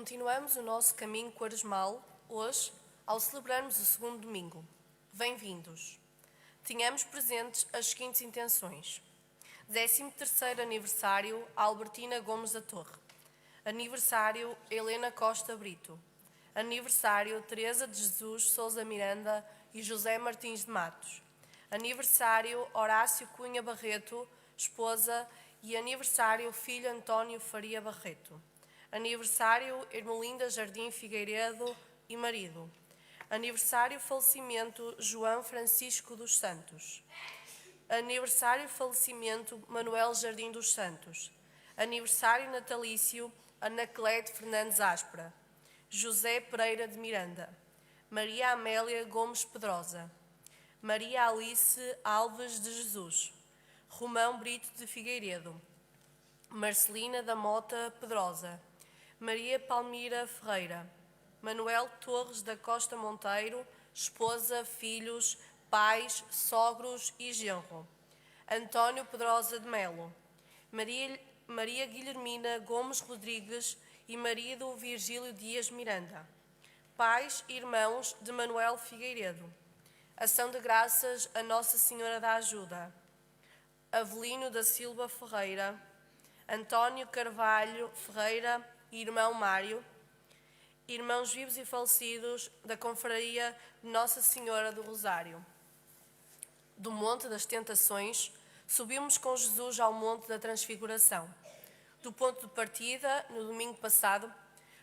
Continuamos o nosso caminho quaresmal hoje, ao celebrarmos o segundo domingo. Bem-vindos! Tenhamos presentes as seguintes intenções. 13º aniversário Albertina Gomes da Torre. Aniversário Helena Costa Brito. Aniversário Teresa de Jesus Sousa Miranda e José Martins de Matos. Aniversário Horácio Cunha Barreto, esposa, e aniversário filho António Faria Barreto. Aniversário Ermelinda Jardim Figueiredo e marido. Aniversário falecimento João Francisco dos Santos. Aniversário falecimento Manuel Jardim dos Santos. Aniversário natalício Anaclete Fernandes Aspra. José Pereira de Miranda. Maria Amélia Gomes Pedrosa. Maria Alice Alves de Jesus. Romão Brito de Figueiredo. Marcelina da Mota Pedrosa. Maria Palmira Ferreira. Manuel Torres da Costa Monteiro, esposa, filhos, pais, sogros e genro. António Pedrosa de Melo. Maria Guilhermina Gomes Rodrigues e marido Virgílio Dias Miranda. Pais e irmãos de Manuel Figueiredo. Ação de graças a Nossa Senhora da Ajuda. Avelino da Silva Ferreira. António Carvalho Ferreira e irmão Mário. Irmãos vivos e falecidos da Confraria de Nossa Senhora do Rosário. Do Monte das Tentações, subimos com Jesus ao Monte da Transfiguração. Do ponto de partida, no domingo passado,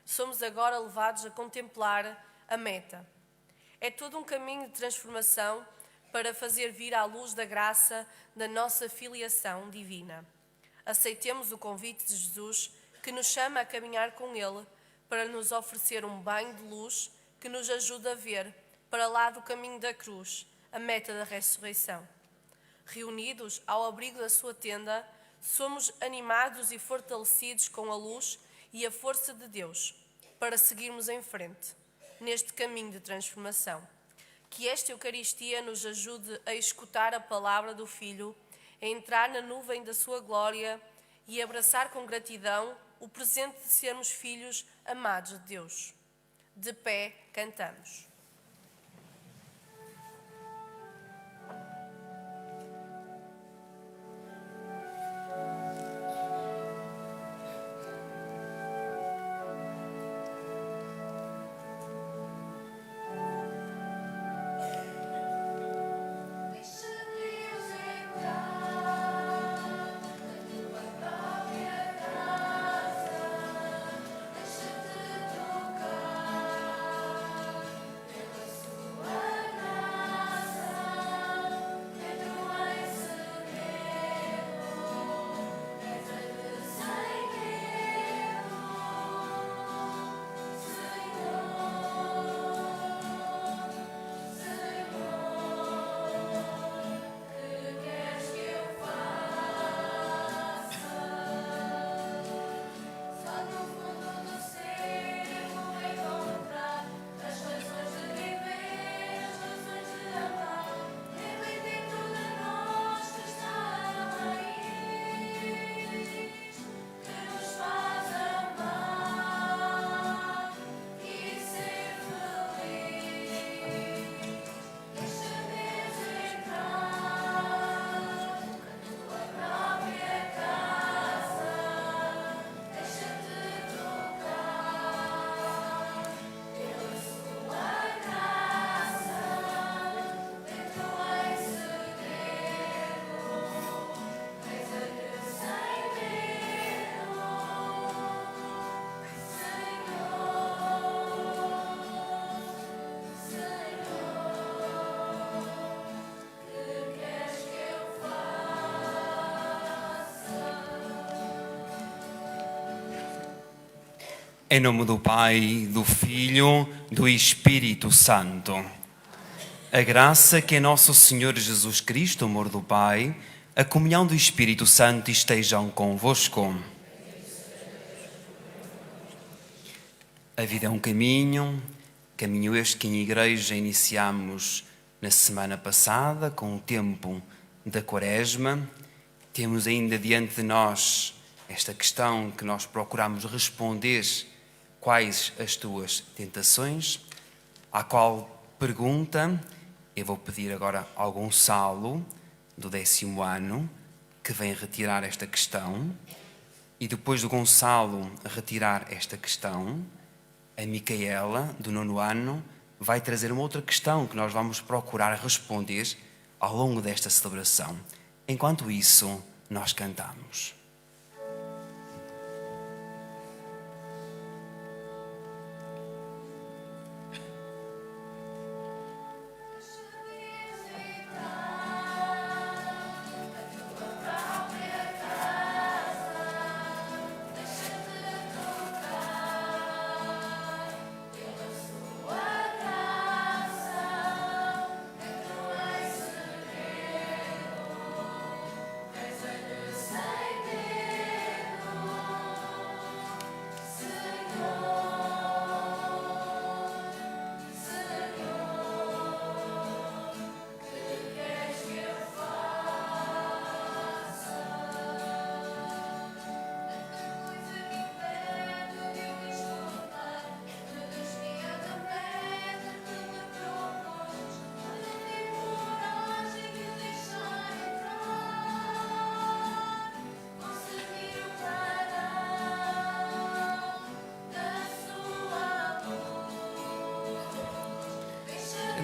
somos agora levados a contemplar a meta. É todo um caminho de transformação para fazer vir à luz da graça da nossa filiação divina. Aceitemos o convite de Jesus, que nos chama a caminhar com Ele, para nos oferecer um banho de luz que nos ajuda a ver, para lá do caminho da cruz, a meta da ressurreição. Reunidos ao abrigo da sua tenda, somos animados e fortalecidos com a luz e a força de Deus, para seguirmos em frente, neste caminho de transformação. Que esta Eucaristia nos ajude a escutar a palavra do Filho, a entrar na nuvem da sua glória e abraçar com gratidão o presente de sermos filhos amados de Deus. De pé, cantamos. Em nome do Pai, do Filho, do Espírito Santo. A graça que é nosso Senhor Jesus Cristo, o amor do Pai, a comunhão do Espírito Santo estejam convosco. A vida é um caminho este que em igreja iniciamos na semana passada, com o tempo da Quaresma. Temos ainda diante de nós esta questão que nós procuramos responder quais as tuas tentações? À qual pergunta eu vou pedir agora ao Gonçalo, do 10º ano, que vem retirar esta questão. E depois do Gonçalo retirar esta questão, a Micaela, do 9º ano, vai trazer uma outra questão que nós vamos procurar responder ao longo desta celebração. Enquanto isso, nós cantamos.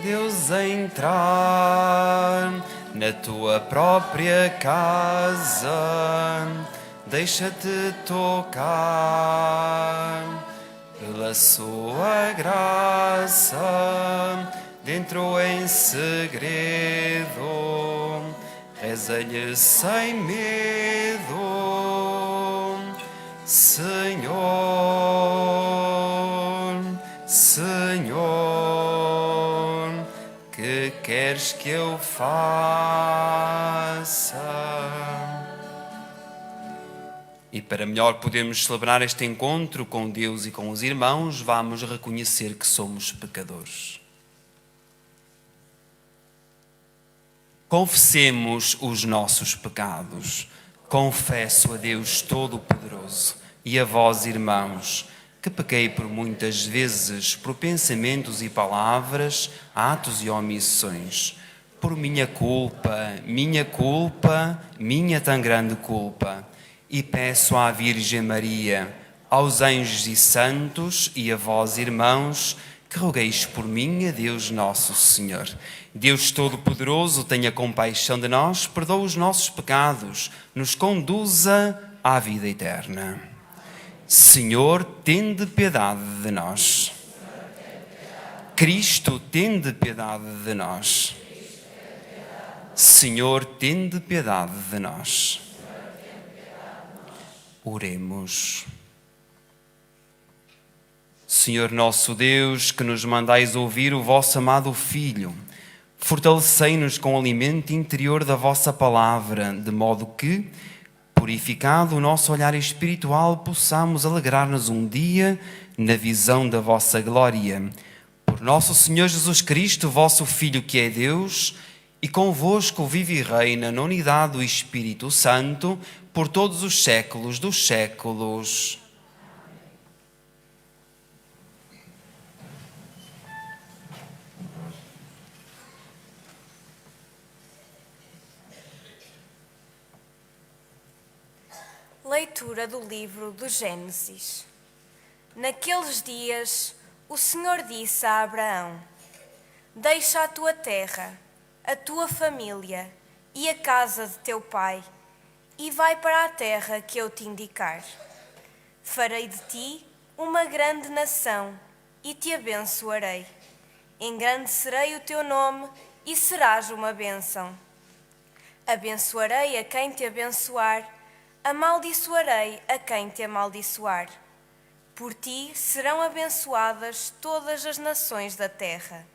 Deus entrar na tua própria casa, deixa-te tocar pela sua graça, dentro em segredo, reza-lhe sem medo, Senhor, Senhor. Que queres que eu faça? E para melhor podermos celebrar este encontro com Deus e com os irmãos, vamos reconhecer que somos pecadores. Confessemos os nossos pecados. Confesso a Deus Todo-Poderoso e a vós, irmãos, que pequei por muitas vezes, por pensamentos e palavras, atos e omissões, por minha culpa, minha tão grande culpa. E peço à Virgem Maria, aos anjos e santos e a vós, irmãos, que rogueis por mim a Deus Nosso Senhor. Deus Todo-Poderoso, tenha compaixão de nós, perdoa os nossos pecados, nos conduza à vida eterna. Senhor, tende piedade de nós. Cristo, tende piedade de nós. Senhor, tende piedade de nós. Oremos. Senhor nosso Deus, que nos mandais ouvir o vosso amado Filho, fortalecei-nos com o alimento interior da vossa palavra, de modo que, purificado o nosso olhar espiritual, possamos alegrar-nos um dia na visão da vossa glória. Por nosso Senhor Jesus Cristo, vosso Filho, que é Deus, e convosco vive e reina na unidade do Espírito Santo, por todos os séculos dos séculos. Leitura do livro do Gênesis. Naqueles dias, o Senhor disse a Abraão: Deixa a tua terra, a tua família e a casa de teu pai, e vai para a terra que eu te indicar. Farei de ti uma grande nação e te abençoarei. Engrandecerei o teu nome e serás uma bênção. Abençoarei a quem te abençoar, amaldiçoarei a quem te amaldiçoar. Por ti serão abençoadas todas as nações da terra.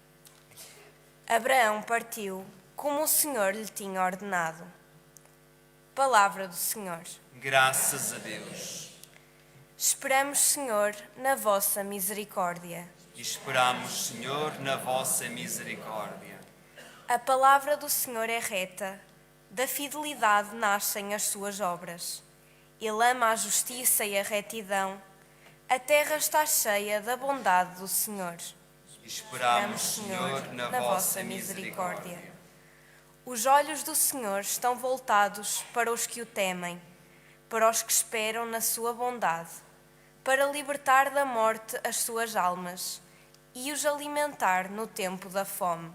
Abraão partiu, como o Senhor lhe tinha ordenado. Palavra do Senhor. Graças a Deus. Esperamos, Senhor, na vossa misericórdia. Esperamos, Senhor, na vossa misericórdia. A palavra do Senhor é reta, da fidelidade nascem as suas obras. Ele ama a justiça e a retidão, A terra está cheia da bondade do Senhor. Esperamos, Senhor, na vossa misericórdia. Os olhos do Senhor estão voltados para os que o temem, para os que esperam na sua bondade, para libertar da morte as suas almas e os alimentar no tempo da fome.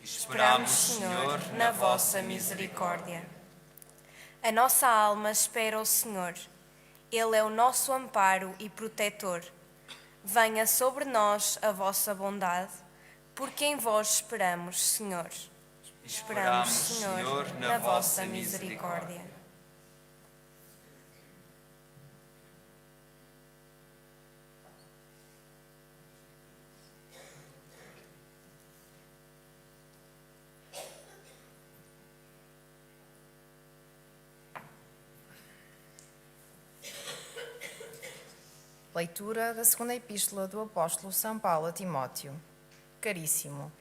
Esperamos, Senhor, na vossa misericórdia. A nossa alma espera o Senhor. Ele é o nosso amparo e protetor. Venha sobre nós a vossa bondade, porque em vós esperamos, Senhor. Esperamos, Senhor, na vossa misericórdia. Leitura da segunda epístola do apóstolo São Paulo a Timóteo. Caríssimo,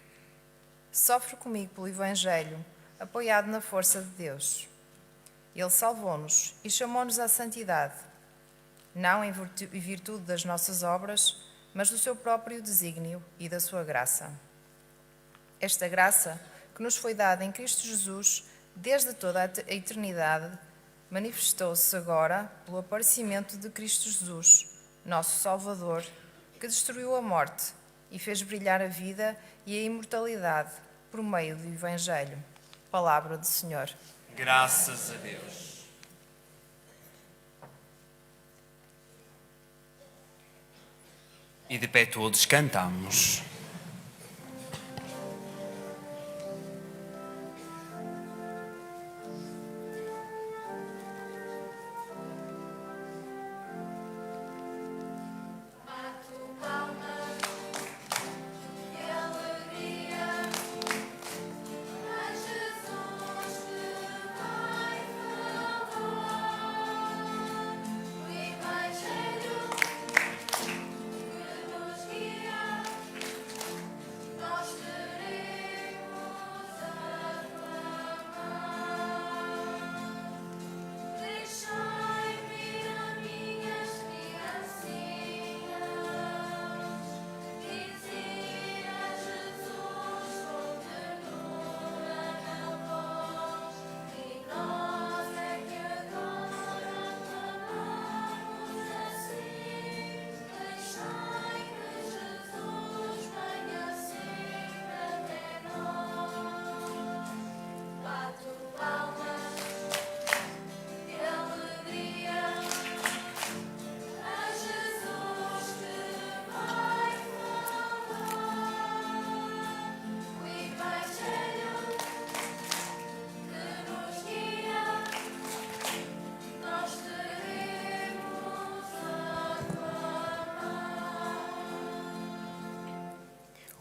sofre comigo pelo Evangelho, apoiado na força de Deus. Ele salvou-nos e chamou-nos à santidade, não em virtude das nossas obras, mas do seu próprio desígnio e da sua graça. Esta graça, que nos foi dada em Cristo Jesus desde toda a eternidade, manifestou-se agora pelo aparecimento de Cristo Jesus, nosso Salvador, que destruiu a morte e fez brilhar a vida e a imortalidade por meio do Evangelho. Palavra do Senhor. Graças a Deus. E de pé todos cantamos.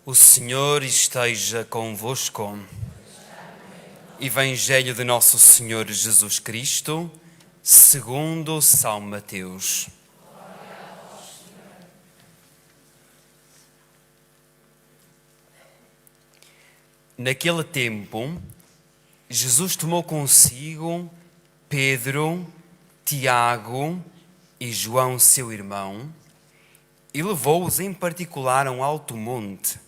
O Senhor esteja convosco. Evangelho de Nosso Senhor Jesus Cristo, segundo São Mateus. Naquele tempo, Jesus tomou consigo Pedro, Tiago e João, seu irmão, e levou-os em particular a um alto monte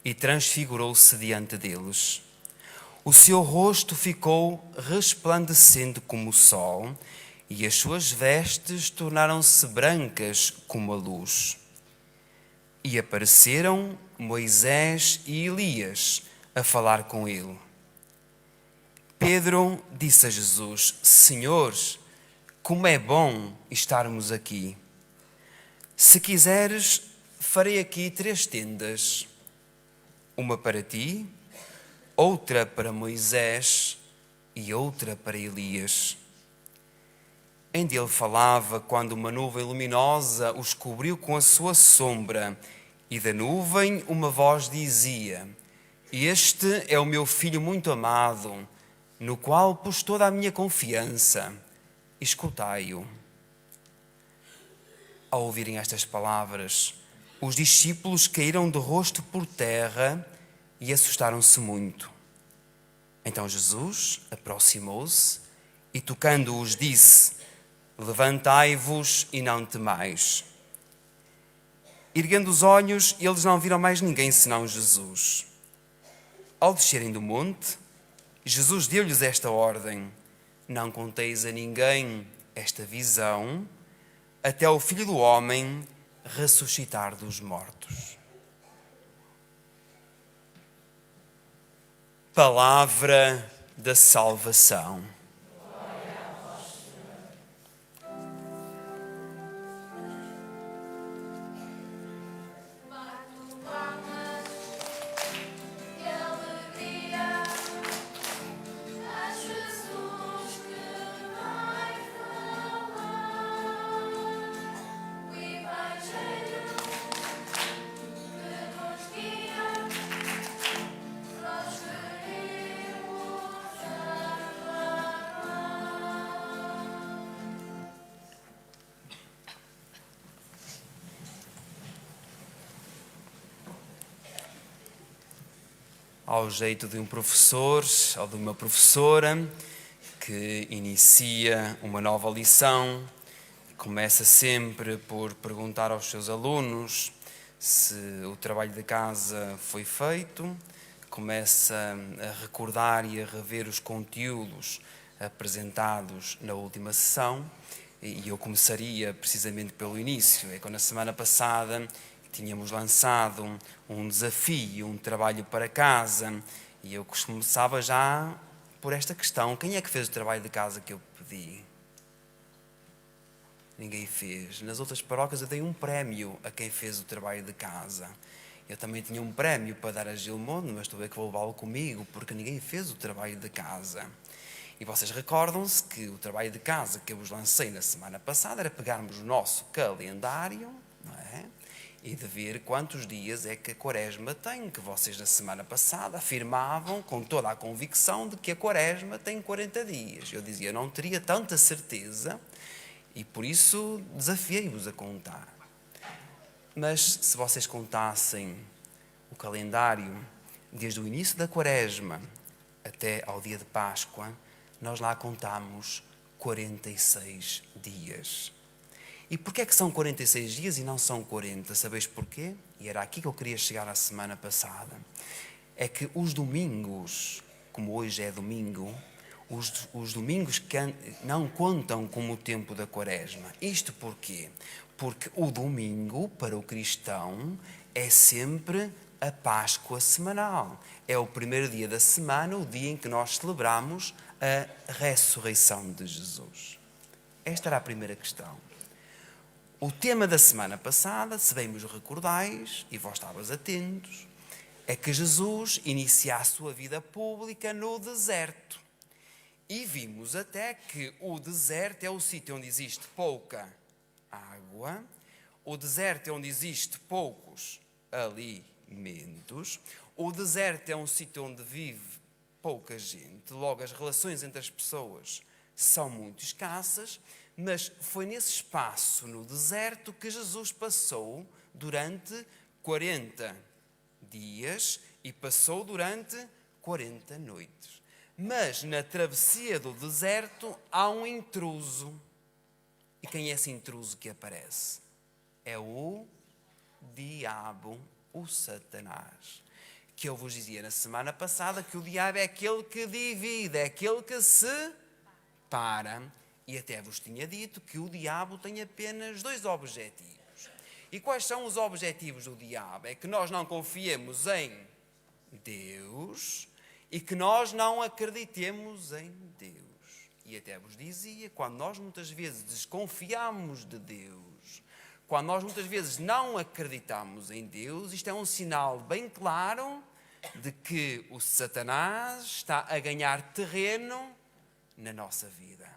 e transfigurou-se diante deles. O seu rosto ficou resplandecente como o sol e as suas vestes tornaram-se brancas como a luz. E apareceram Moisés e Elias a falar com ele. Pedro disse a Jesus: Senhor, como é bom estarmos aqui. Se quiseres, farei aqui 3 tendas, uma para ti, outra para Moisés e outra para Elias. Ainda ele falava quando uma nuvem luminosa os cobriu com a sua sombra, e da nuvem uma voz dizia: Este é o meu filho muito amado, no qual pus toda a minha confiança. Escutai-o. Ao ouvirem estas palavras, os discípulos caíram de rosto por terra e assustaram-se muito. Então Jesus aproximou-se e, tocando-os, disse: Levantai-vos e não temais. Erguendo os olhos, eles não viram mais ninguém senão Jesus. Ao descerem do monte, Jesus deu-lhes esta ordem: não conteis a ninguém esta visão, até o Filho do Homem ressuscitar dos mortos. Palavra da salvação. Ao jeito de um professor ou de uma professora que inicia uma nova lição, começa sempre por perguntar aos seus alunos se o trabalho de casa foi feito, começa a recordar e a rever os conteúdos apresentados na última sessão, e eu começaria precisamente pelo início. É quando na semana passada tínhamos lançado um desafio, um trabalho para casa, e eu começava já por esta questão: quem é que fez o trabalho de casa que eu pedi? Ninguém fez. Nas outras paróquias eu dei um prémio a quem fez o trabalho de casa. Eu também tinha um prémio para dar a Gilmondo, mas estou a ver que vou levá-lo comigo, porque ninguém fez o trabalho de casa. E vocês recordam-se que o trabalho de casa que eu vos lancei na semana passada era pegarmos o nosso calendário, não é? E de ver quantos dias é que a Quaresma tem, que vocês na semana passada afirmavam com toda a convicção de que a Quaresma tem 40 dias. Eu dizia, não teria tanta certeza, e por isso desafiei-vos a contar. Mas se vocês contassem o calendário desde o início da Quaresma até ao dia de Páscoa, nós lá contamos 46 dias. E porquê é que são 46 dias e não são 40? Sabeis porquê? E era aqui que eu queria chegar a semana passada. É que os domingos, como hoje é domingo, os domingos não contam como o tempo da Quaresma. Isto porquê? Porque o domingo, para o cristão, é sempre a Páscoa semanal. É o primeiro dia da semana, o dia em que nós celebramos a ressurreição de Jesus. Esta era a primeira questão. O tema da semana passada, se bem vos recordais, e vós estavas atentos, é que Jesus inicia a sua vida pública no deserto. E vimos até que o deserto é o sítio onde existe pouca água, o deserto é onde existe poucos alimentos, o deserto é um sítio onde vive pouca gente, logo as relações entre as pessoas são muito escassas, mas foi nesse espaço, no deserto, que Jesus passou durante 40 dias e passou durante 40 noites. Mas na travessia do deserto há um intruso. E quem é esse intruso que aparece? É o diabo, o Satanás. Que eu vos dizia na semana passada que o diabo é aquele que divide, é aquele que separa. E até vos tinha dito que o diabo tem apenas 2 objetivos. E quais são os objetivos do diabo? É que nós não confiemos em Deus e que nós não acreditemos em Deus. E até vos dizia, quando nós muitas vezes desconfiamos de Deus, quando nós muitas vezes não acreditamos em Deus, isto é um sinal bem claro de que o Satanás está a ganhar terreno na nossa vida.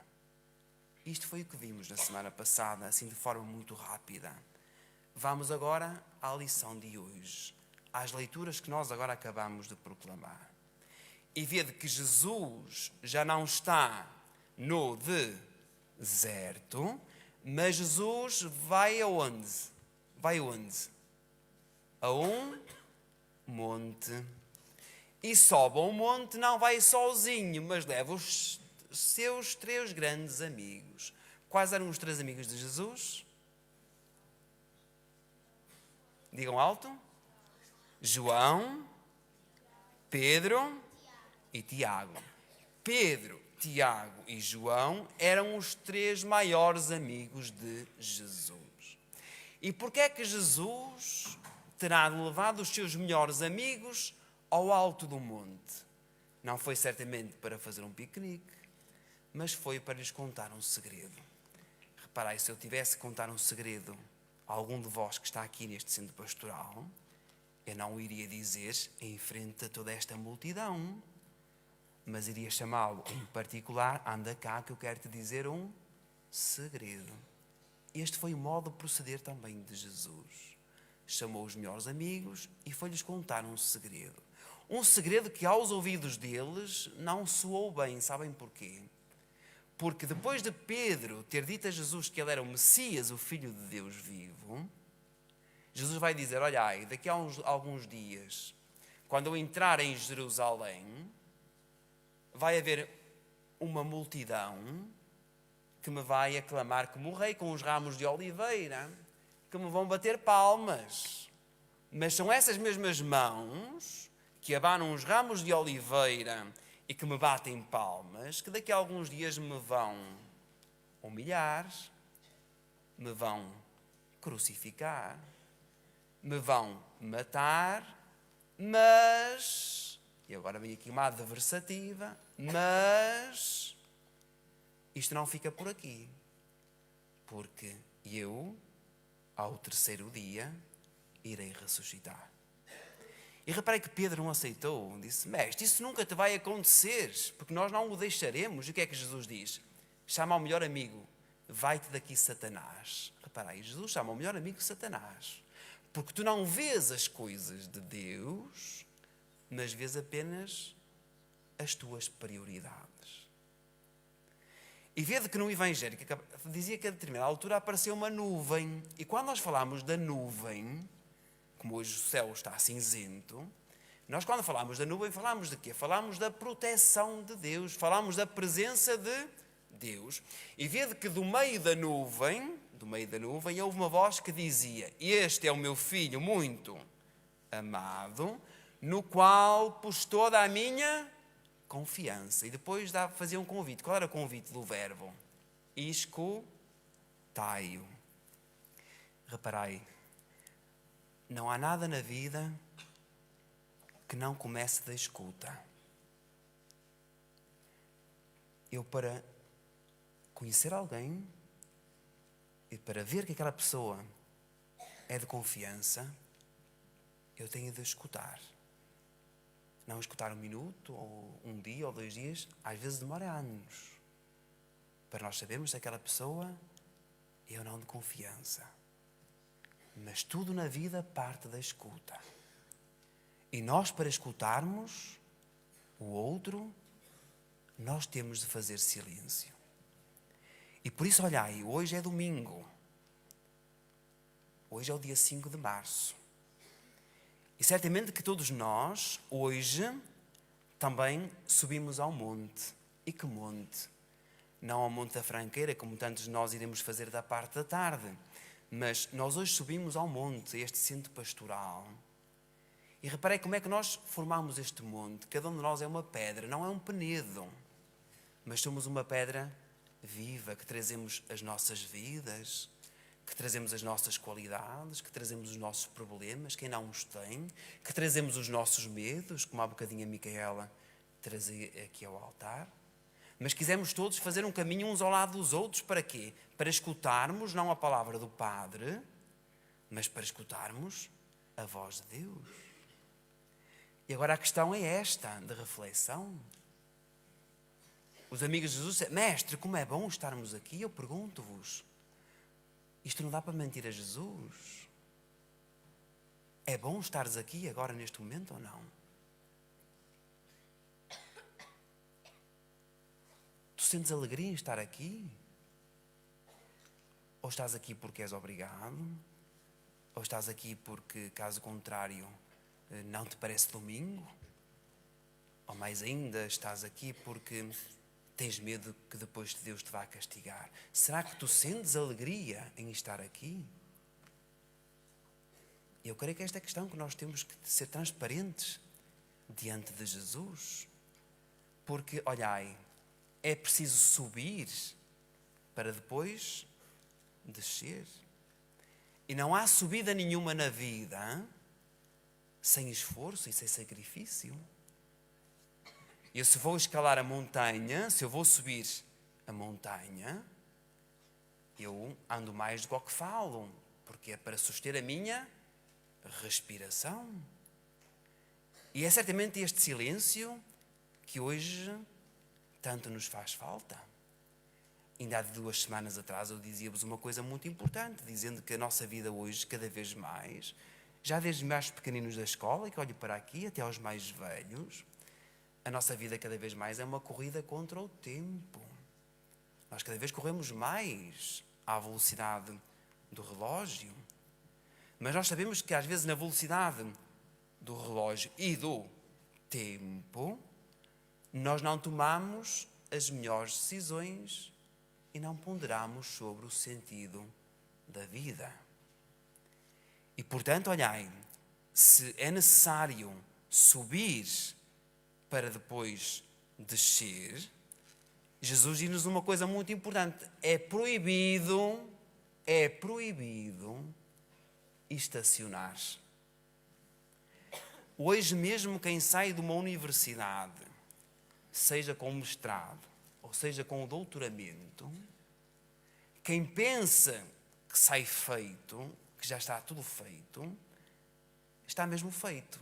Isto foi o que vimos na semana passada, assim de forma muito rápida. Vamos agora à lição de hoje, às leituras que nós agora acabamos de proclamar. E vede que Jesus já não está no deserto, mas Jesus vai aonde? Vai aonde? A um monte. E sobe a um monte, não vai sozinho, mas leva os seus 3 grandes amigos. Quais eram os 3 amigos de Jesus? Digam alto. João, Pedro e Tiago. Pedro, Tiago e João eram os 3 maiores amigos de Jesus. E porquê é que Jesus terá levado os seus melhores amigos ao alto do monte? Não foi certamente para fazer um piquenique, mas foi para lhes contar um segredo. Reparai, se eu tivesse que contar um segredo a algum de vós que está aqui neste centro pastoral, eu não o iria dizer em frente a toda esta multidão, mas iria chamá-lo em particular, anda cá que eu quero te dizer um segredo. Este foi o modo de proceder também de Jesus. Chamou os melhores amigos e foi-lhes contar um segredo. Um segredo que aos ouvidos deles não soou bem. Sabem porquê? Porque depois de Pedro ter dito a Jesus que ele era o Messias, o Filho de Deus vivo, Jesus vai dizer, olhai, daqui a alguns dias, quando eu entrar em Jerusalém, vai haver uma multidão que me vai aclamar como rei com os ramos de oliveira, que me vão bater palmas. Mas são essas mesmas mãos que abanam os ramos de oliveira e que me batem palmas, que daqui a alguns dias me vão humilhar, me vão crucificar, me vão matar, mas, e agora vem aqui uma adversativa, mas isto não fica por aqui, porque eu, ao 3º dia, irei ressuscitar. E reparei que Pedro não aceitou, disse, mestre, isso nunca te vai acontecer, porque nós não o deixaremos. E o que é que Jesus diz? Chama ao melhor amigo, vai-te daqui Satanás. Reparei, Jesus chama ao melhor amigo Satanás, porque tu não vês as coisas de Deus, mas vês apenas as tuas prioridades. E vede que no Evangelho, que dizia que a determinada altura apareceu uma nuvem. E quando nós falamos da nuvem, como hoje o céu está cinzento, nós quando falamos da nuvem, falamos de quê? Falamos da proteção de Deus, falamos da presença de Deus. E vede que do meio da nuvem, houve uma voz que dizia, este é o meu filho muito amado, no qual pus toda a minha confiança. E depois fazia um convite. Qual era o convite do verbo? Escutai-o. Reparai, não há nada na vida que não comece da escuta. Eu, para conhecer alguém e para ver que aquela pessoa é de confiança, eu tenho de escutar. Não escutar 1 minuto, ou 1 dia, ou 2 dias, às vezes demora anos, para nós sabermos se aquela pessoa é ou não de confiança. Mas tudo na vida parte da escuta. E nós, para escutarmos o outro, nós temos de fazer silêncio. E por isso, olhai, hoje é domingo. Hoje é o dia 5 de março. E certamente que todos nós, hoje, também subimos ao monte. E que monte? Não ao Monte da Franqueira, como tantos de nós iremos fazer da parte da tarde. Mas nós hoje subimos ao monte, este centro pastoral. E reparei como é que nós formamos este monte. Cada um de nós é uma pedra, não é um penedo. Mas somos uma pedra viva, que trazemos as nossas vidas, que trazemos as nossas qualidades, que trazemos os nossos problemas, quem não os tem, que trazemos os nossos medos, como há bocadinho a Micaela trazia aqui ao altar. Mas quisemos todos fazer um caminho uns ao lado dos outros, para quê? Para escutarmos não a palavra do Padre, mas para escutarmos a voz de Deus. E agora a questão é esta, de reflexão. Os amigos de Jesus dizem, mestre, como é bom estarmos aqui, eu pergunto-vos, isto não dá para mentir a Jesus? É bom estares aqui agora neste momento ou não? Tu sentes alegria em estar aqui? Ou estás aqui porque és obrigado? Ou estás aqui porque, caso contrário, não te parece domingo? Ou mais ainda, estás aqui porque tens medo que depois Deus te vá castigar? Será que tu sentes alegria em estar aqui? Eu creio que esta é a questão que nós temos que ser transparentes diante de Jesus. Porque, olhai, é preciso subir para depois descer. E não há subida nenhuma na vida sem esforço e sem sacrifício. Eu, se vou escalar a montanha, se eu vou subir a montanha, eu ando mais do que o que falo, porque é para suster a minha respiração. E é certamente este silêncio que hoje tanto nos faz falta. Ainda há 2 semanas atrás eu dizia-vos uma coisa muito importante, dizendo que a nossa vida hoje, cada vez mais, já desde os mais pequeninos da escola, que olho para aqui, até aos mais velhos, a nossa vida cada vez mais é uma corrida contra o tempo. Nós cada vez corremos mais à velocidade do relógio. Mas nós sabemos que às vezes na velocidade do relógio e do tempo, nós não tomamos as melhores decisões e não ponderamos sobre o sentido da vida. E portanto, olhai, se é necessário subir para depois descer, Jesus diz-nos uma coisa muito importante. É proibido estacionar. Hoje mesmo quem sai de uma universidade, seja com o mestrado, ou seja com o doutoramento, quem pensa que sai feito, que já está tudo feito, está mesmo feito.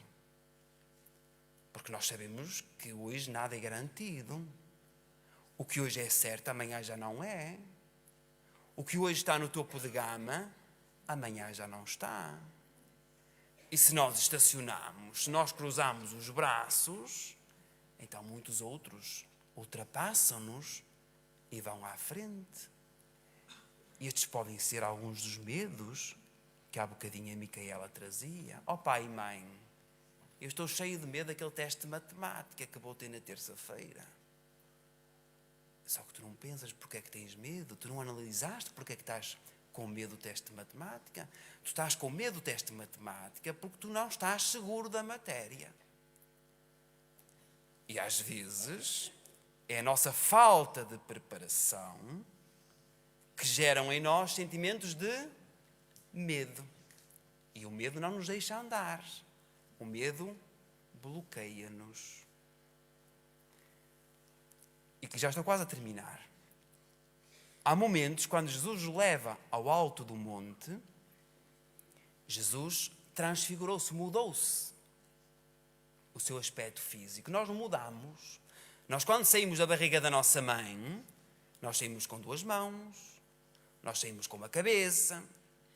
Porque nós sabemos que hoje nada é garantido. O que hoje é certo, amanhã já não é. O que hoje está no topo de gama, amanhã já não está. E se nós estacionamos, se nós cruzamos os braços, então muitos outros ultrapassam-nos e vão à frente. E estes podem ser alguns dos medos que há bocadinho a Micaela trazia. Ó pai e mãe, eu estou cheio de medo daquele teste de matemática que vou ter na terça-feira. Só que tu não pensas porque é que tens medo, tu não analisaste porque é que estás com medo do teste de matemática. Tu estás com medo do teste de matemática porque tu não estás seguro da matéria. E às vezes é a nossa falta de preparação que geram em nós sentimentos de medo. E o medo não nos deixa andar. O medo bloqueia-nos. E que já estou quase a terminar. Há momentos quando Jesus os leva ao alto do monte, Jesus transfigurou-se, mudou-se o seu aspecto físico. Nós não mudamos. Nós quando saímos da barriga da nossa mãe, nós saímos com 2 mãos, nós saímos com uma cabeça,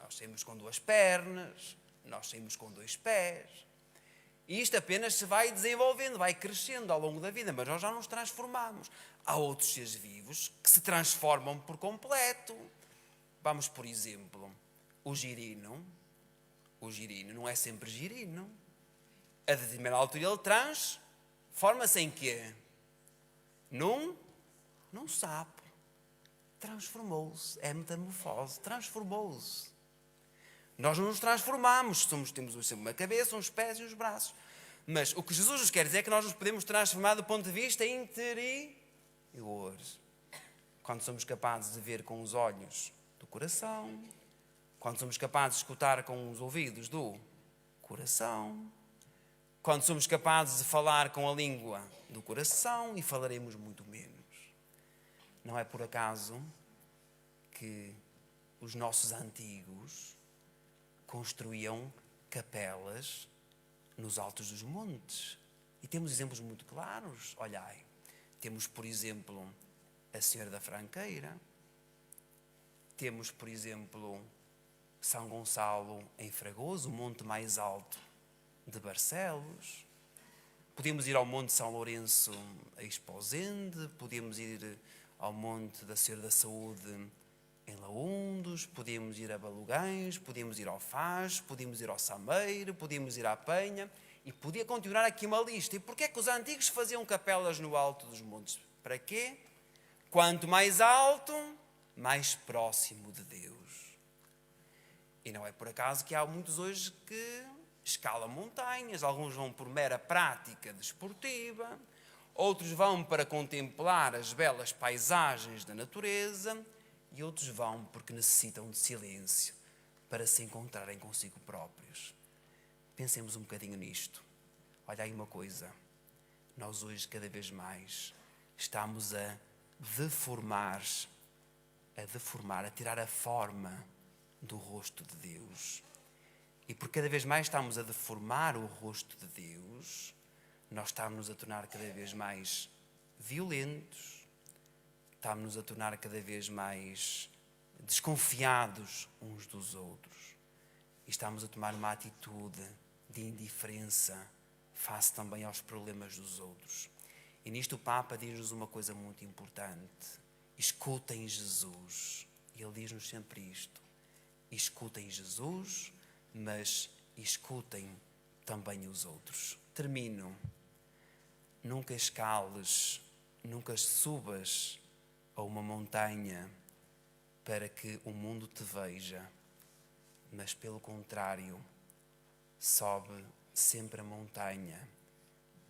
nós saímos com 2 pernas, nós saímos com 2 pés. E isto apenas se vai desenvolvendo, vai crescendo ao longo da vida, mas nós já nos transformamos. Há outros seres vivos que se transformam por completo. Vamos, por exemplo, o girino. O girino não é sempre girino. A determinada altura ele transforma-se em quê? Num sapo. Transformou-se. É metamorfose. Transformou-se. Nós não nos transformamos. Temos sempre uma cabeça, uns pés e uns braços. Mas o que Jesus nos quer dizer é que nós nos podemos transformar do ponto de vista interior. Quando somos capazes de ver com os olhos do coração. Quando somos capazes de escutar com os ouvidos do coração. Quando somos capazes de falar com a língua do coração, e falaremos muito menos. Não é por acaso que os nossos antigos construíam capelas nos altos dos montes. E temos exemplos muito claros. Olhai, temos, por exemplo, a Senhora da Franqueira. Temos, por exemplo, São Gonçalo em Fragoso, o monte mais alto de Barcelos. Podemos ir ao Monte São Lourenço a Esposende, podemos ir ao Monte da Senhora da Saúde em Laundos, podemos ir a Balugães, podemos ir ao Faz, podemos ir ao Sameiro, podemos ir à Penha, e podia continuar aqui uma lista. E porquê é que os antigos faziam capelas no alto dos montes? Para quê? Quanto mais alto, mais próximo de Deus. E não é por acaso que há muitos hoje que escalam montanhas, alguns vão por mera prática desportiva, outros vão para contemplar as belas paisagens da natureza e outros vão porque necessitam de silêncio para se encontrarem consigo próprios. Pensemos um bocadinho nisto. Olha aí uma coisa, nós hoje cada vez mais estamos a deformar, a tirar a forma do rosto de Deus. E por cada vez mais estamos a deformar o rosto de Deus, nós estamos a tornar cada vez mais violentos, estamos a tornar cada vez mais desconfiados uns dos outros. E estamos a tomar uma atitude de indiferença face também aos problemas dos outros. E nisto o Papa diz-nos uma coisa muito importante. Escutem Jesus. E ele diz-nos sempre isto. Escutem Jesus, mas escutem também os outros. Termino. Nunca escales, nunca subas a uma montanha para que o mundo te veja, mas pelo contrário, sobe sempre a montanha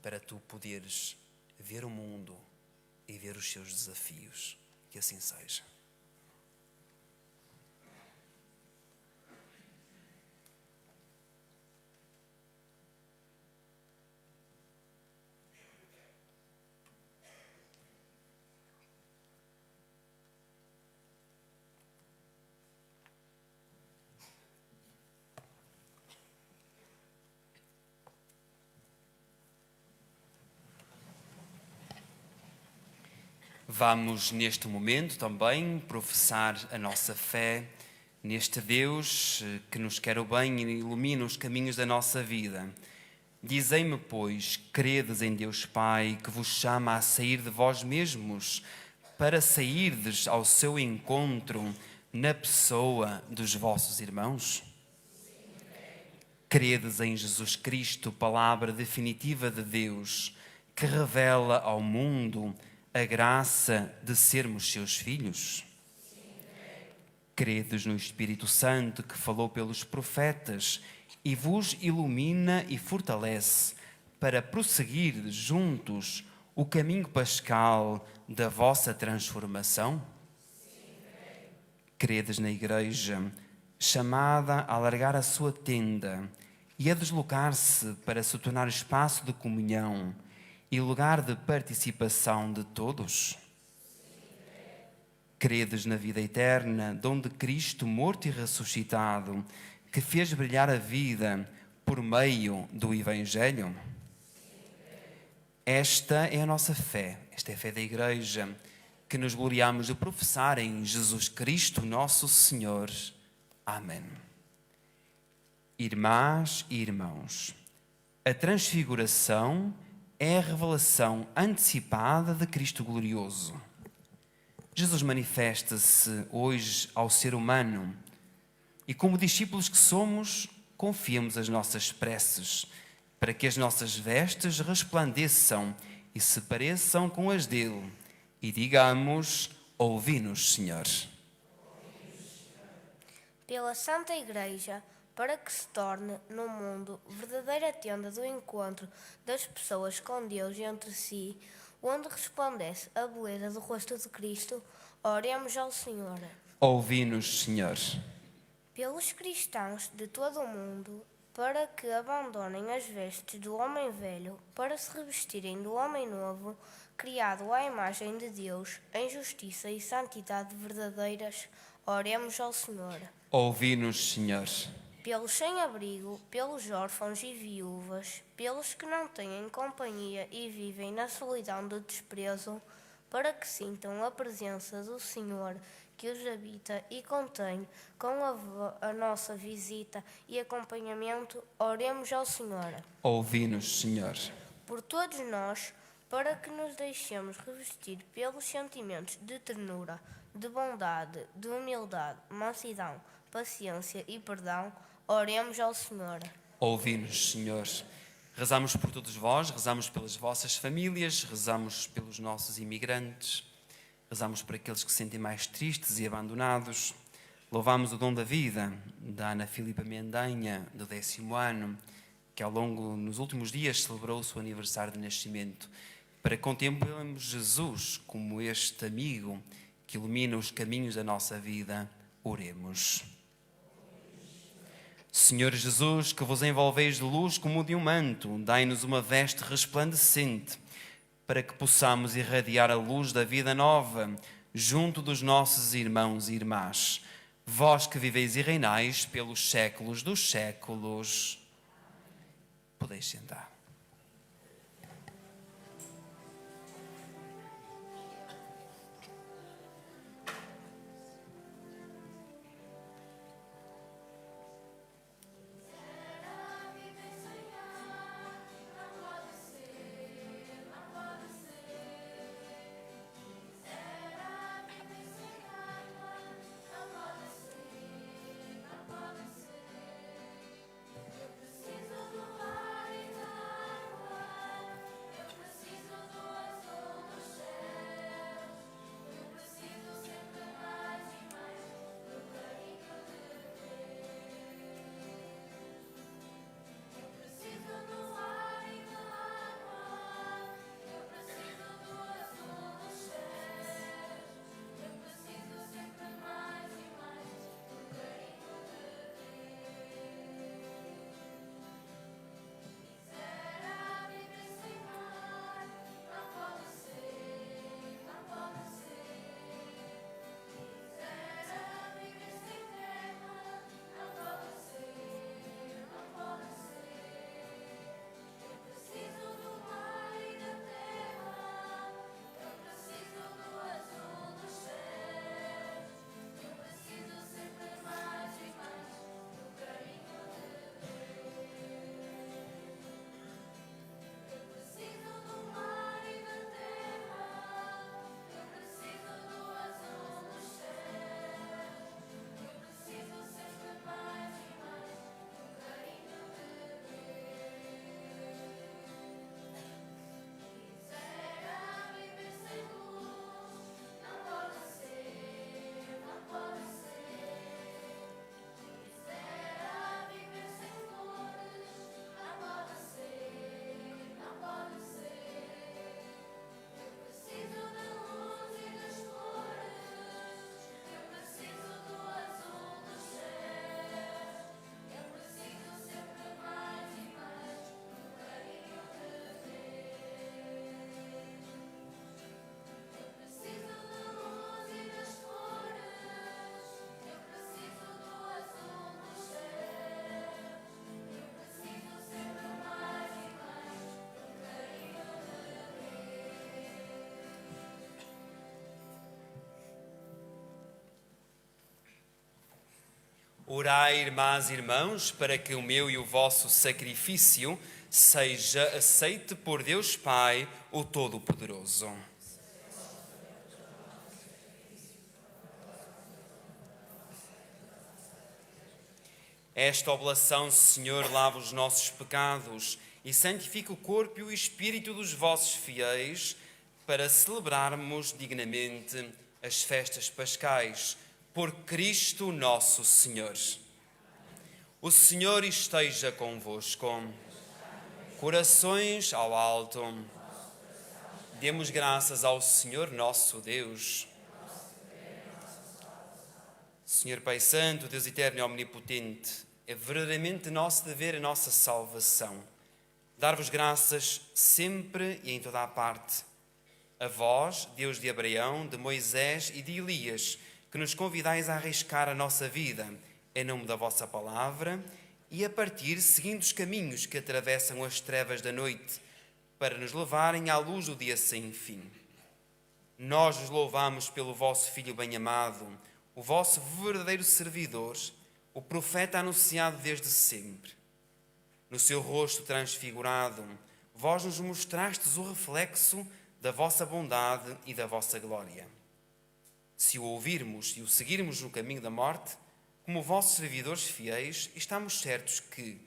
para tu poderes ver o mundo e ver os seus desafios. Que assim seja. Vamos, neste momento, também professar a nossa fé neste Deus que nos quer o bem e ilumina os caminhos da nossa vida. Dizei-me, pois, credes em Deus Pai, que vos chama a sair de vós mesmos, para sairdes ao seu encontro na pessoa dos vossos irmãos? Credes em Jesus Cristo, palavra definitiva de Deus, que revela ao mundo a graça de sermos seus filhos? Credes no Espírito Santo que falou pelos profetas e vos ilumina e fortalece para prosseguir juntos o caminho pascal da vossa transformação? Credes na Igreja, chamada a alargar a sua tenda e a deslocar-se para se tornar espaço de comunhão e lugar de participação de todos? Credes na vida eterna, dom de Cristo morto e ressuscitado, que fez brilhar a vida por meio do Evangelho? Esta é a nossa fé, esta é a fé da Igreja, que nos gloriamos de professar em Jesus Cristo, nosso Senhor. Amém. Irmãs e irmãos, a transfiguração é a revelação antecipada de Cristo glorioso. Jesus manifesta-se hoje ao ser humano e, como discípulos que somos, confiamos as nossas preces para que as nossas vestes resplandeçam e se pareçam com as dele e digamos: ouvi-nos, Senhor. Pela Santa Igreja, para que se torne no mundo verdadeira tenda do encontro das pessoas com Deus e entre si, onde resplandece a beleza do rosto de Cristo, oremos ao Senhor. Ouvi-nos, Senhor. Pelos cristãos de todo o mundo, para que abandonem as vestes do homem velho, para se revestirem do homem novo, criado à imagem de Deus, em justiça e santidade verdadeiras, oremos ao Senhor. Ouvi-nos, Senhor. Pelos sem-abrigo, pelos órfãos e viúvas, pelos que não têm companhia e vivem na solidão do desprezo, para que sintam a presença do Senhor que os habita e contém, com a nossa visita e acompanhamento, oremos ao Senhor. Ouvi-nos, Senhor. Por todos nós, para que nos deixemos revestir pelos sentimentos de ternura, de bondade, de humildade, mansidão, paciência e perdão, oremos ao Senhor. Ouvi-nos, Senhor. Rezamos por todos vós, rezamos pelas vossas famílias, rezamos pelos nossos imigrantes, rezamos por aqueles que se sentem mais tristes e abandonados, Louvamos o dom da vida da Ana Filipa Mendanha, do 10º ano, que nos últimos dias celebrou o seu aniversário de nascimento, para que contemplemos Jesus como este amigo que ilumina os caminhos da nossa vida. Oremos. Senhor Jesus, que vos envolveis de luz como de um manto, dai-nos uma veste resplandecente, para que possamos irradiar a luz da vida nova junto dos nossos irmãos e irmãs. Vós que viveis e reinais pelos séculos dos séculos. Podeis sentar. Orai, irmãs e irmãos, para que o meu e o vosso sacrifício seja aceite por Deus Pai, o Todo-Poderoso. Esta oblação, Senhor, lava os nossos pecados e santifica o corpo e o espírito dos vossos fiéis, para celebrarmos dignamente as festas pascais. Por Cristo nosso Senhor. O Senhor esteja convosco. Corações ao alto. Demos graças ao Senhor nosso Deus. Senhor Pai Santo, Deus eterno e omnipotente, é verdadeiramente nosso dever a nossa salvação. Dar-vos graças sempre e em toda a parte. A vós, Deus de Abraão, de Moisés e de Elias, que nos convidais a arriscar a nossa vida em nome da vossa palavra e a partir seguindo os caminhos que atravessam as trevas da noite para nos levarem à luz do dia sem fim. Nós os louvamos pelo vosso Filho bem-amado, o vosso verdadeiro servidor, o profeta anunciado desde sempre. No seu rosto transfigurado, vós nos mostrastes o reflexo da vossa bondade e da vossa glória. Se o ouvirmos e o seguirmos no caminho da morte, como vossos servidores fiéis, estamos certos que,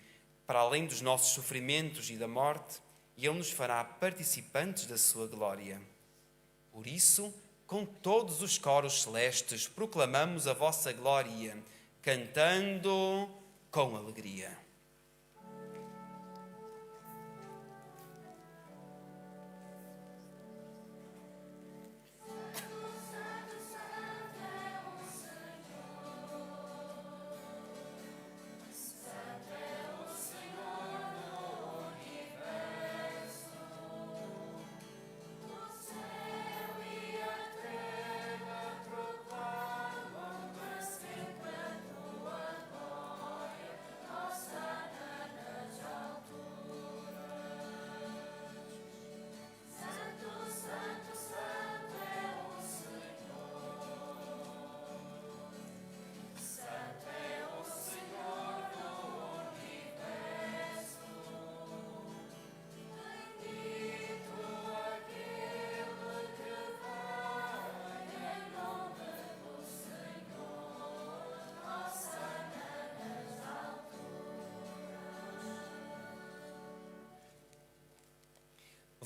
para além dos nossos sofrimentos e da morte, Ele nos fará participantes da sua glória. Por isso, com todos os coros celestes, proclamamos a vossa glória, cantando com alegria.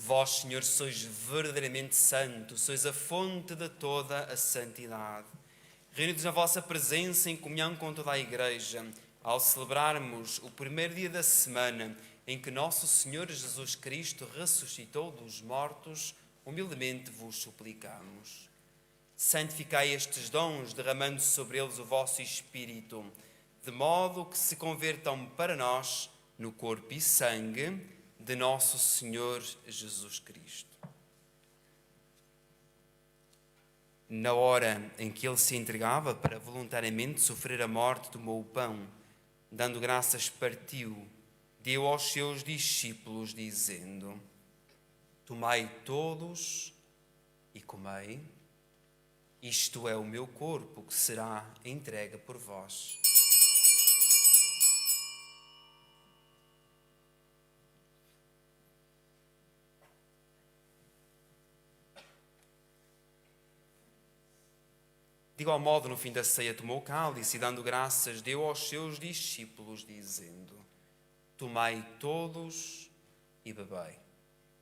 Vós, Senhor, sois verdadeiramente santo, sois a fonte de toda a santidade. Reunidos na vossa presença, em comunhão com toda a Igreja, ao celebrarmos o primeiro dia da semana em que nosso Senhor Jesus Cristo ressuscitou dos mortos, humildemente vos suplicamos. Santificai estes dons, derramando sobre eles o vosso Espírito, de modo que se convertam para nós no corpo e sangue de nosso Senhor Jesus Cristo. Na hora em que ele se entregava para voluntariamente sofrer a morte, tomou o pão, dando graças, partiu, deu aos seus discípulos, dizendo: Tomai todos e comei, isto é o meu corpo que será entregue por vós. De igual modo, no fim da ceia, tomou o cálice e, dando graças, deu aos seus discípulos, dizendo: Tomai todos e bebei.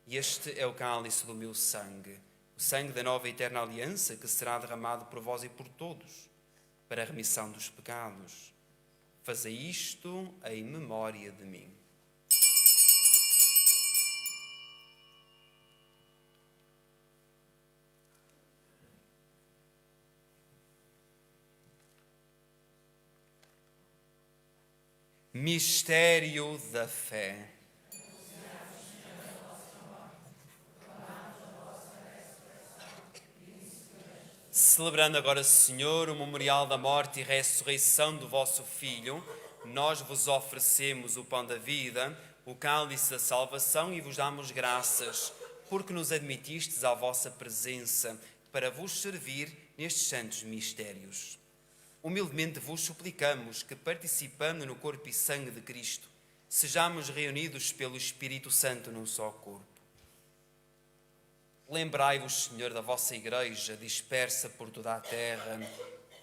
Este é o cálice do meu sangue, o sangue da nova e eterna aliança, que será derramado por vós e por todos, para a remissão dos pecados. Fazei isto em memória de mim. Mistério da fé. Celebrando agora, Senhor, o memorial da morte e ressurreição do vosso Filho, nós vos oferecemos o pão da vida, o cálice da salvação e vos damos graças, porque nos admitistes à vossa presença para vos servir nestes santos mistérios. Humildemente vos suplicamos que, participando no corpo e sangue de Cristo, sejamos reunidos pelo Espírito Santo num só corpo. Lembrai-vos, Senhor, da vossa Igreja, dispersa por toda a terra,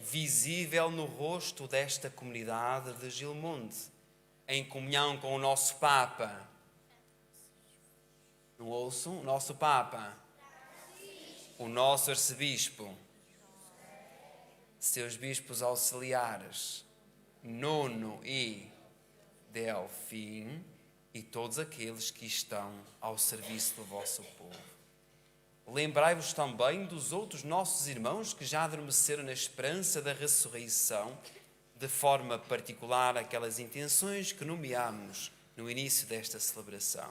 visível no rosto desta comunidade de Gilmonde, em comunhão com o nosso Papa. Não ouço? O nosso Papa. O nosso Arcebispo. Seus bispos auxiliares, Nuno e Delfim, e todos aqueles que estão ao serviço do vosso povo. Lembrai-vos também dos outros nossos irmãos que já adormeceram na esperança da ressurreição, de forma particular aquelas intenções que nomeámos no início desta celebração.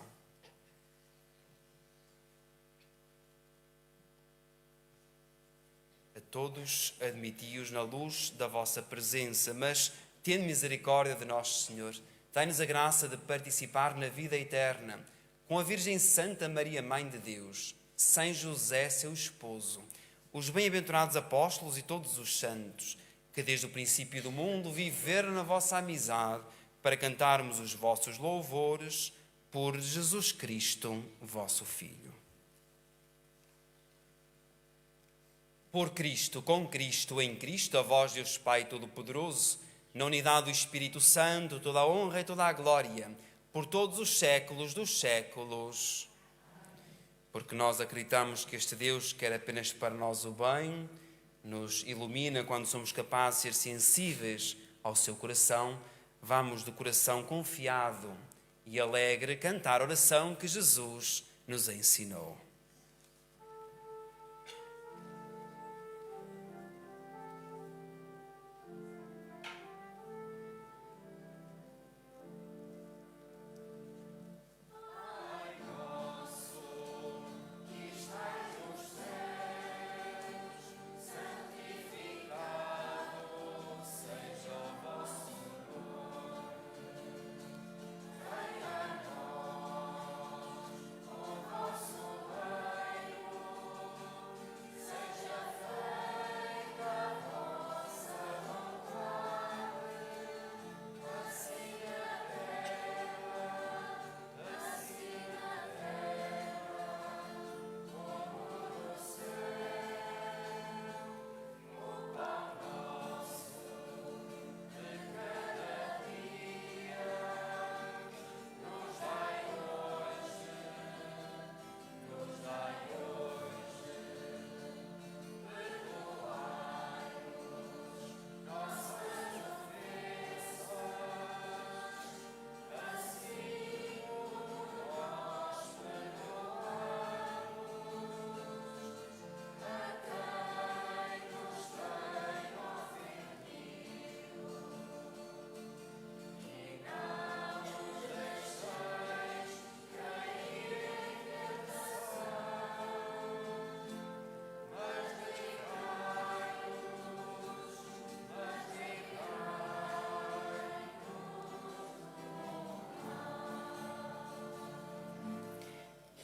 A todos admiti-os na luz da vossa presença, mas tende misericórdia de nós, Senhor. Dai-nos a graça de participar na vida eterna com a Virgem Santa Maria, Mãe de Deus, São José, seu esposo, os bem-aventurados apóstolos e todos os santos, que desde o princípio do mundo viveram na vossa amizade, para cantarmos os vossos louvores por Jesus Cristo, vosso Filho. Por Cristo, com Cristo, em Cristo, a vós, Deus Pai Todo-Poderoso, na unidade do Espírito Santo, toda a honra e toda a glória, por todos os séculos dos séculos. Porque nós acreditamos que este Deus quer apenas para nós o bem, nos ilumina quando somos capazes de ser sensíveis ao seu coração, vamos de coração confiado e alegre cantar a oração que Jesus nos ensinou.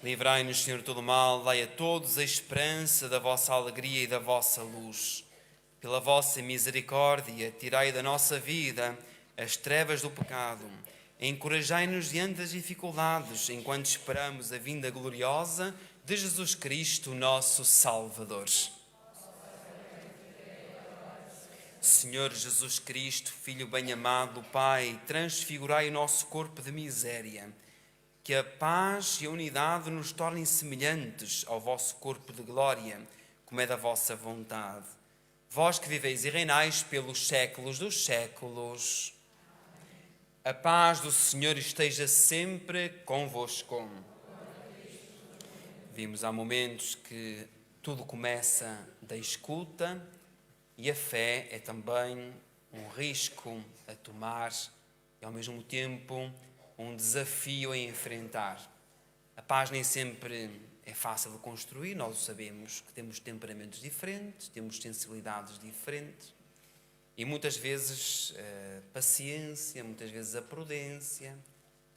Livrai-nos, Senhor, de todo mal, dai a todos a esperança da vossa alegria e da vossa luz. Pela vossa misericórdia, tirai da nossa vida as trevas do pecado. Encorajai-nos diante das dificuldades, enquanto esperamos a vinda gloriosa de Jesus Cristo, nosso Salvador. Senhor Jesus Cristo, Filho bem-amado do Pai, transfigurai o nosso corpo de miséria. Que a paz e a unidade nos tornem semelhantes ao vosso corpo de glória, como é da vossa vontade. Vós que viveis e reinais pelos séculos dos séculos. A paz do Senhor esteja sempre convosco. Vimos há momentos que tudo começa da escuta e a fé é também um risco a tomar e ao mesmo tempo um desafio a enfrentar. A paz nem sempre é fácil de construir, nós o sabemos, que temos temperamentos diferentes, temos sensibilidades diferentes e muitas vezes a paciência, muitas vezes a prudência,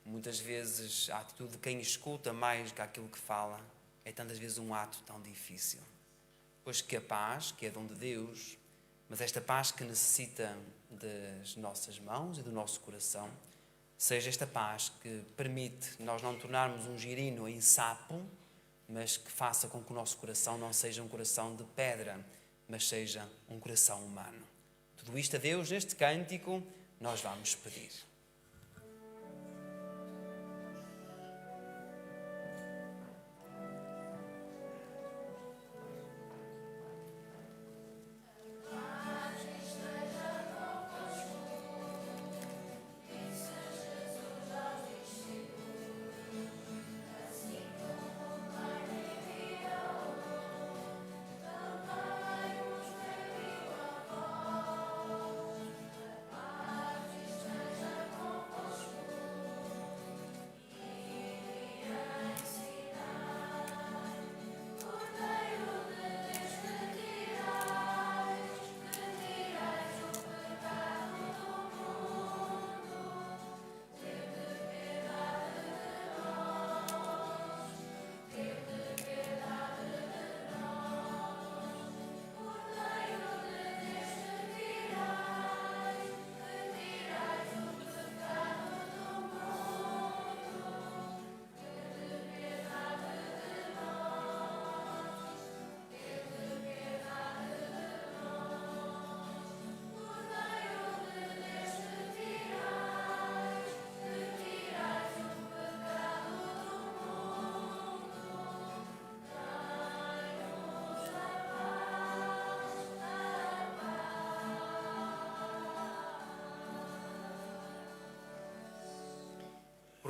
muitas vezes a atitude de quem escuta mais que aquilo que fala é tantas vezes um ato tão difícil. Pois que a paz, que é dom de Deus, mas esta paz que necessita das nossas mãos e do nosso coração, seja esta paz que permite nós não tornarmos um girino em sapo, mas que faça com que o nosso coração não seja um coração de pedra, mas seja um coração humano. Tudo isto a Deus, neste cântico, nós vamos pedir.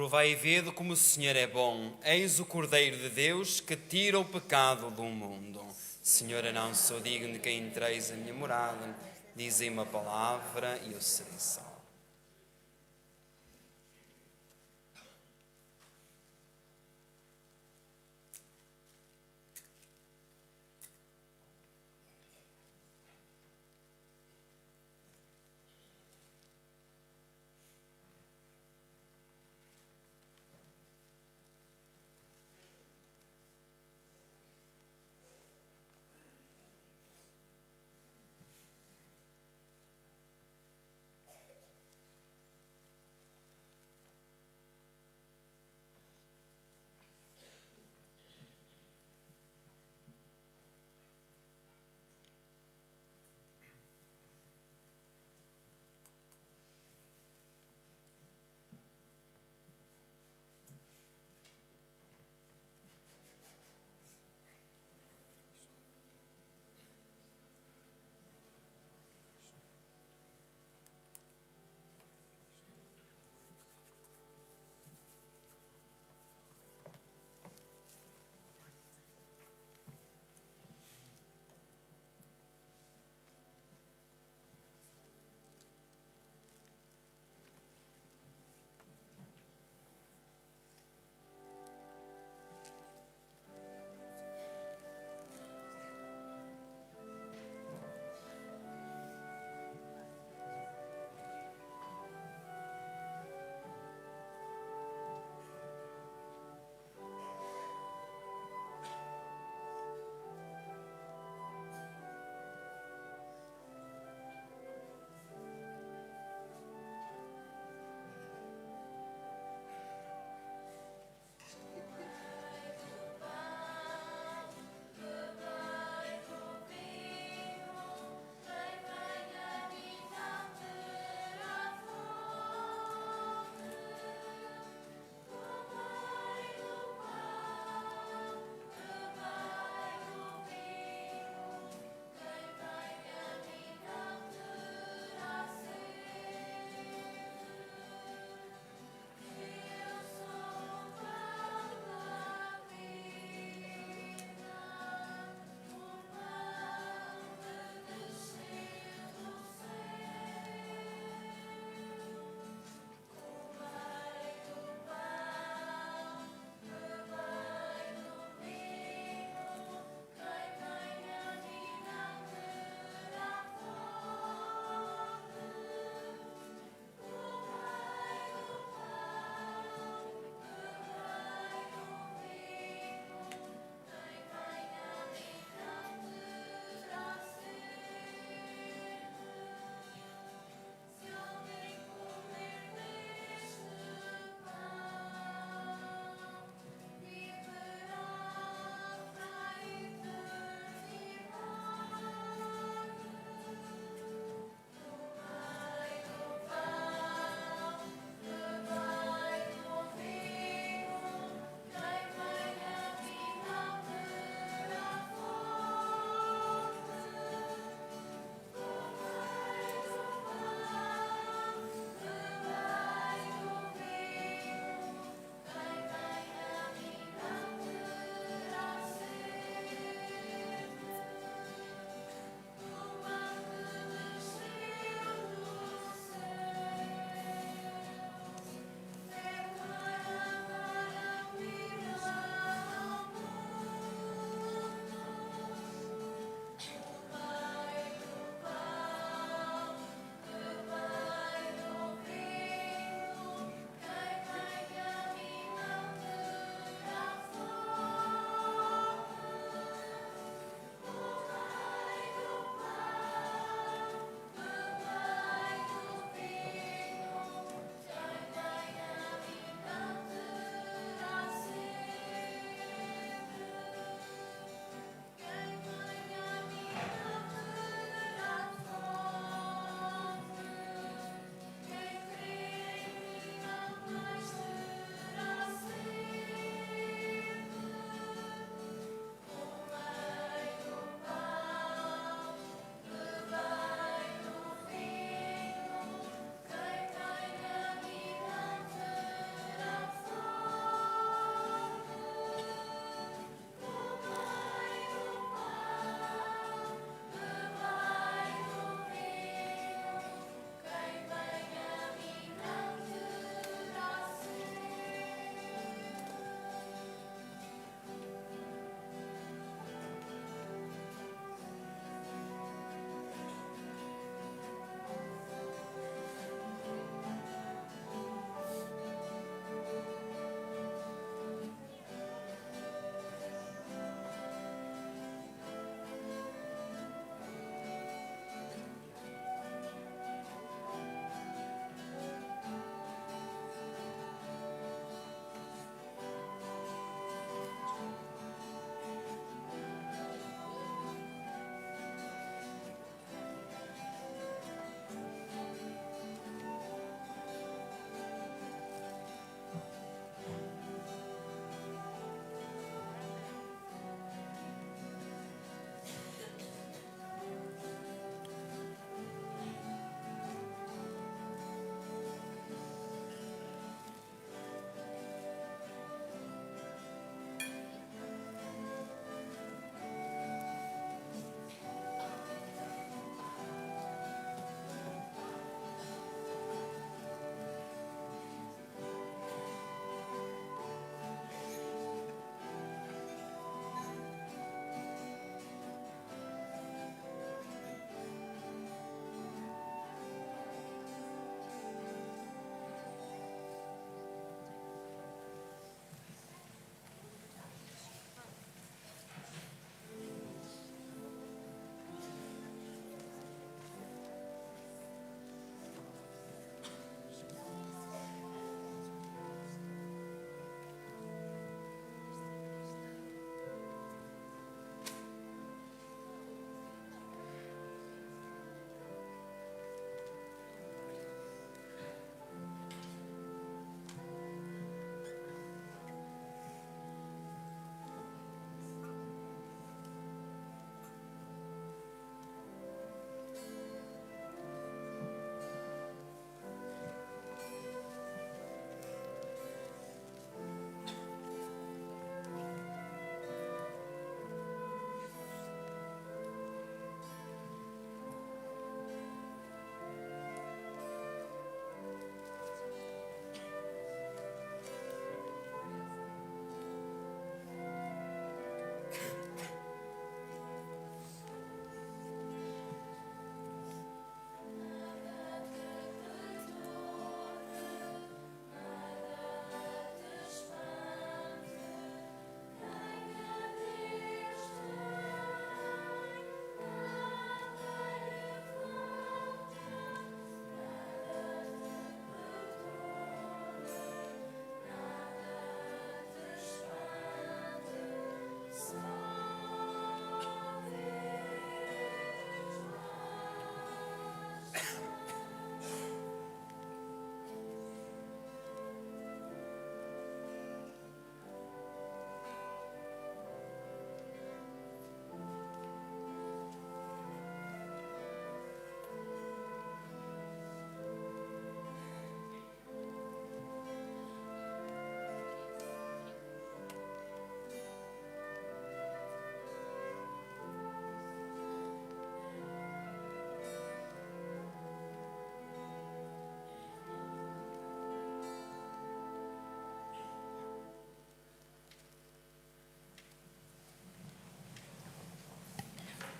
Provai e vede como o Senhor é bom. Eis o Cordeiro de Deus que tira o pecado do mundo. Senhora, não sou digno de que entreis a minha morada. Dizei uma palavra e eu serei salvo.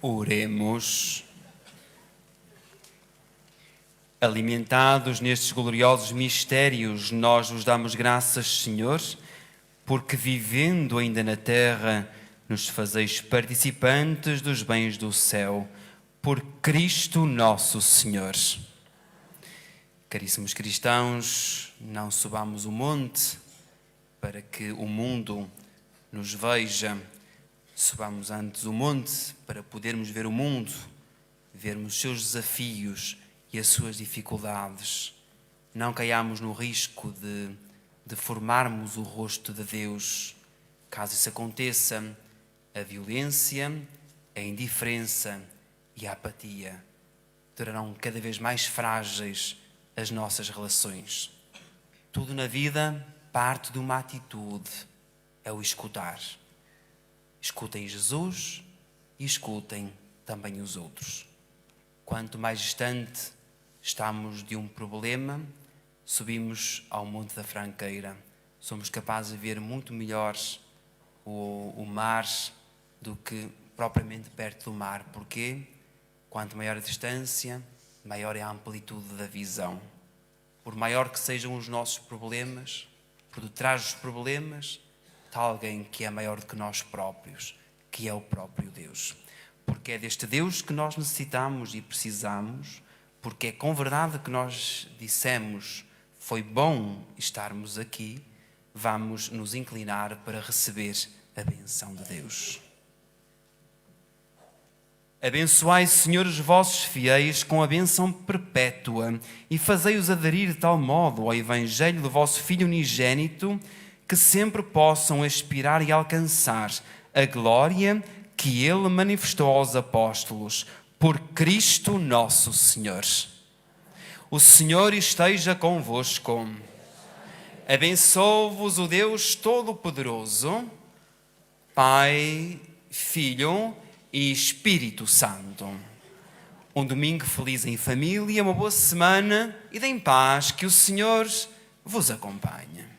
Oremos. Alimentados nestes gloriosos mistérios, nós vos damos graças, Senhor, porque vivendo ainda na terra, nos fazeis participantes dos bens do céu, por Cristo nosso Senhor. Caríssimos cristãos, não subamos o monte para que o mundo nos veja. Subamos antes o monte para podermos ver o mundo, vermos os seus desafios e as suas dificuldades. Não caiamos no risco de deformarmos o rosto de Deus. Caso isso aconteça, a violência, a indiferença e a apatia tornarão cada vez mais frágeis as nossas relações. Tudo na vida parte de uma atitude, é o escutar. Escutem Jesus e escutem também os outros. Quanto mais distante estamos de um problema, subimos ao Monte da Franqueira. Somos capazes de ver muito melhor o mar do que propriamente perto do mar. Porquê? Quanto maior a distância, maior é a amplitude da visão. Por maior que sejam os nossos problemas, por detrás dos problemas está alguém que é maior do que nós próprios, que é o próprio Deus. Porque é deste Deus que nós necessitamos e precisamos, porque é com verdade que nós dissemos: foi bom estarmos aqui, vamos nos inclinar para receber a benção de Deus. Abençoai, Senhor, os vossos fiéis com a benção perpétua e fazei-os aderir de tal modo ao Evangelho do vosso Filho unigênito que sempre possam aspirar e alcançar a glória que Ele manifestou aos apóstolos, por Cristo nosso Senhor. O Senhor esteja convosco. Abençoe-vos o Deus Todo-Poderoso, Pai, Filho e Espírito Santo. Um domingo feliz em família, uma boa semana e em paz, que o Senhor vos acompanhe.